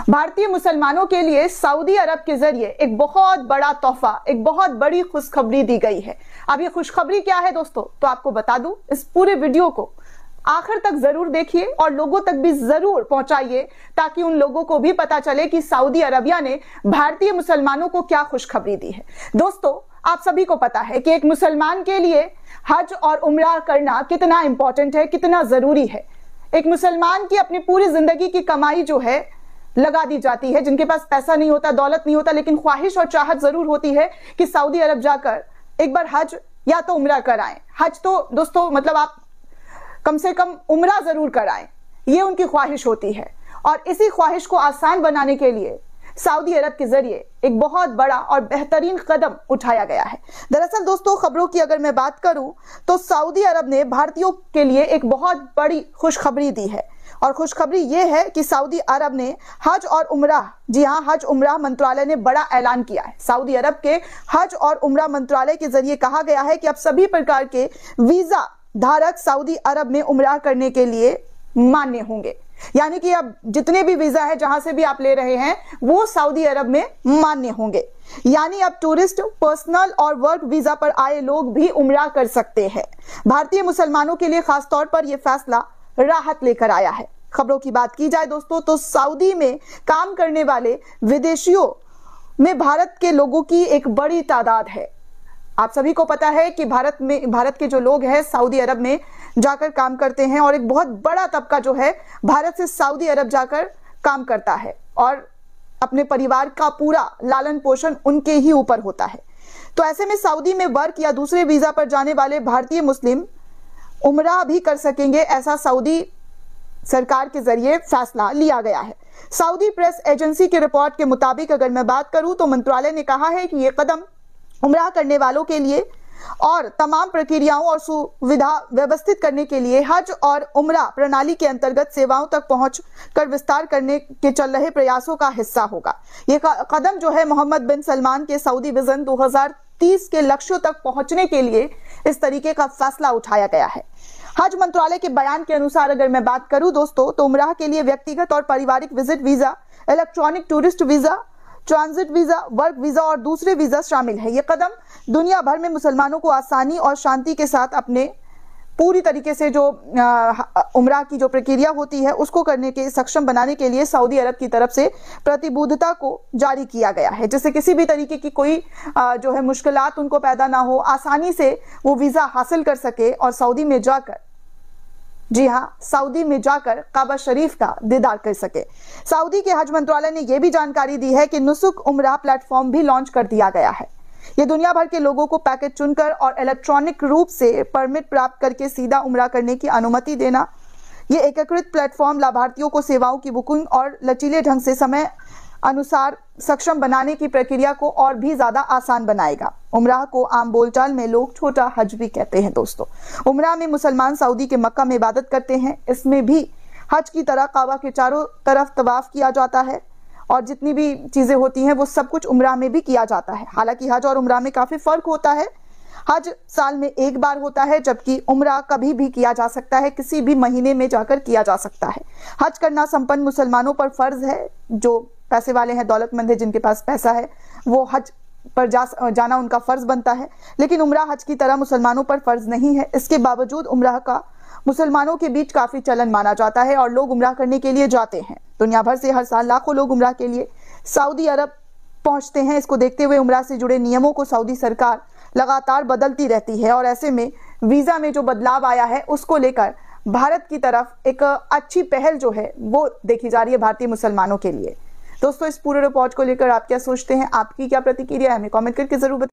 भारतीय मुसलमानों के लिए सऊदी अरब के जरिए एक बहुत बड़ा तोहफा, एक बहुत बड़ी खुशखबरी दी गई है। अब ये खुशखबरी क्या है दोस्तों, तो आपको बता दूं, इस पूरे वीडियो को आखिर तक जरूर देखिए और लोगों तक भी जरूर पहुंचाइए ताकि उन लोगों को भी पता चले कि सऊदी अरबिया ने भारतीय मुसलमानों को क्या खुशखबरी दी है। दोस्तों, आप सभी को पता है कि एक मुसलमान के लिए हज और उम्रा करना कितना इंपॉर्टेंट है, कितना जरूरी है। एक मुसलमान की अपनी पूरी जिंदगी की कमाई जो है लगा दी जाती है। जिनके पास पैसा नहीं होता, दौलत नहीं होता, लेकिन ख्वाहिश और चाहत जरूर होती है कि सऊदी अरब जाकर एक बार हज या तो उम्रा कराएं। हज तो दोस्तों मतलब आप कम से कम उम्रा जरूर कराएं, ये उनकी ख्वाहिश होती है। और इसी ख्वाहिश को आसान बनाने के लिए सऊदी अरब के जरिए एक बहुत बड़ा और बेहतरीन कदम उठाया गया है। दरअसल दोस्तों, खबरों की अगर मैं बात करूं तो सऊदी अरब ने भारतीयों के लिए एक बहुत बड़ी खुशखबरी दी है। और खुशखबरी यह है कि सऊदी अरब ने हज और उम्रा, जी हां, हज उम्रा मंत्रालय ने बड़ा ऐलान किया है। सऊदी अरब के हज और उम्रा मंत्रालय के जरिए कहा गया है कि अब सभी प्रकार के वीजा धारक सऊदी अरब में उम्रा करने के लिए मान्य होंगे। यानी कि अब जितने भी वीजा है, जहां से भी आप ले रहे हैं, वो सऊदी अरब में मान्य होंगे। यानी अब टूरिस्ट, पर्सनल और वर्क वीजा पर आए लोग भी उम्रा कर सकते हैं। भारतीय मुसलमानों के लिए खासतौर पर यह फैसला राहत लेकर आया है। खबरों की बात की जाए दोस्तों, तो सऊदी में काम करने वाले विदेशियों में भारत के लोगों की एक बड़ी तादाद है। आप सभी को पता है कि भारत के जो लोग हैं सऊदी अरब में जाकर काम करते हैं और एक बहुत बड़ा तबका जो है भारत से सऊदी अरब जाकर काम करता है और अपने परिवार का पूरा लालन पोषण उनके ही ऊपर होता है। तो ऐसे में सऊदी में वर्क या दूसरे वीजा पर जाने वाले भारतीय मुस्लिम उम्रा भी कर सकेंगे, ऐसा सऊदी सरकार के जरिए फैसला लिया गया है। सऊदी प्रेस एजेंसी की रिपोर्ट के मुताबिक अगर मैं बात करूं तो मंत्रालय ने कहा है कि यह कदम उम्रा करने वालों के लिए और तमाम प्रक्रियाओं और सुविधा व्यवस्थित करने के लिए हज और उम्रा प्रणाली के अंतर्गत सेवाओं तक पहुंच कर विस्तार करने के चल रहे प्रयासों का हिस्सा होगा। यह कदम जो है मोहम्मद बिन सलमान के सऊदी विजन 2030 के लक्ष्यों तक पहुंचने के लिए इस तरीके का फैसला उठाया गया है। हज मंत्रालय के बयान के अनुसार अगर मैं बात करूं दोस्तों, तो उम्रा के लिए व्यक्तिगत और पारिवारिक visit visa, electronic tourist visa, transit visa, work visa और दूसरे वीजा शामिल है। यह कदम दुनिया भर में मुसलमानों को आसानी और शांति के साथ अपने पूरी तरीके से जो उम्रा की जो प्रक्रिया होती है उसको करने के सक्षम बनाने के लिए सऊदी अरब की तरफ से प्रतिबद्धता को जारी किया गया है, जिससे किसी भी तरीके की कोई जो है मुश्किलात उनको पैदा ना हो, आसानी से वो वीजा हासिल कर सके और सऊदी में जाकर, जी हां, सऊदी में जाकर काबा शरीफ का दीदार कर सके। सऊदी के हज मंत्रालय ने यह भी जानकारी दी है कि नुसुक उम्रा प्लेटफॉर्म भी लॉन्च कर दिया गया है। यह दुनिया भर के लोगों को पैकेज चुनकर और इलेक्ट्रॉनिक रूप से परमिट प्राप्त करके सीधा उम्रा करने की अनुमति देना। यह एकीकृत प्लेटफॉर्म लाभार्थियों को सेवाओं की बुकिंग और लचीले ढंग से समय अनुसार सक्षम बनाने की प्रक्रिया को और भी ज्यादा आसान बनाएगा। उम्रा को आम बोलचाल में लोग छोटा हज भी कहते हैं दोस्तों। उम्रा में मुसलमान सऊदी के मक्का में इबादत करते हैं। इसमें भी हज की तरह काबा के चारों तरफ तवाफ किया जाता है और जितनी भी चीजें होती हैं वो सब कुछ उम्रा में भी किया जाता है। हालांकि हज और उम्रा में काफी फर्क होता है। हज साल में एक बार होता है, जबकि उम्रा कभी भी किया जा सकता है, किसी भी महीने में जाकर किया जा सकता है। हज करना संपन्न मुसलमानों पर फर्ज है। जो पैसे वाले हैं, दौलतमंद है, जिनके पास पैसा है, वो हज पर जाना उनका फर्ज बनता है। लेकिन उम्रा हज की तरह मुसलमानों पर फर्ज नहीं है। इसके बावजूद उम्रा का मुसलमानों के बीच काफी चलन माना जाता है और लोग उम्रा करने के लिए जाते हैं। दुनिया भर से हर साल लाखों लोग उम्रा के लिए सऊदी अरब पहुंचते हैं। इसको देखते हुए उम्रा से जुड़े नियमों को सऊदी सरकार लगातार बदलती रहती है और ऐसे में वीजा में जो बदलाव आया है उसको लेकर भारत की तरफ एक अच्छी पहल जो है वो देखी जा रही है भारतीय मुसलमानों के लिए। दोस्तों, इस पूरे रिपोर्ट को लेकर आप क्या सोचते हैं, आपकी क्या प्रतिक्रिया है, हमें कमेंट करके जरूर बताइए।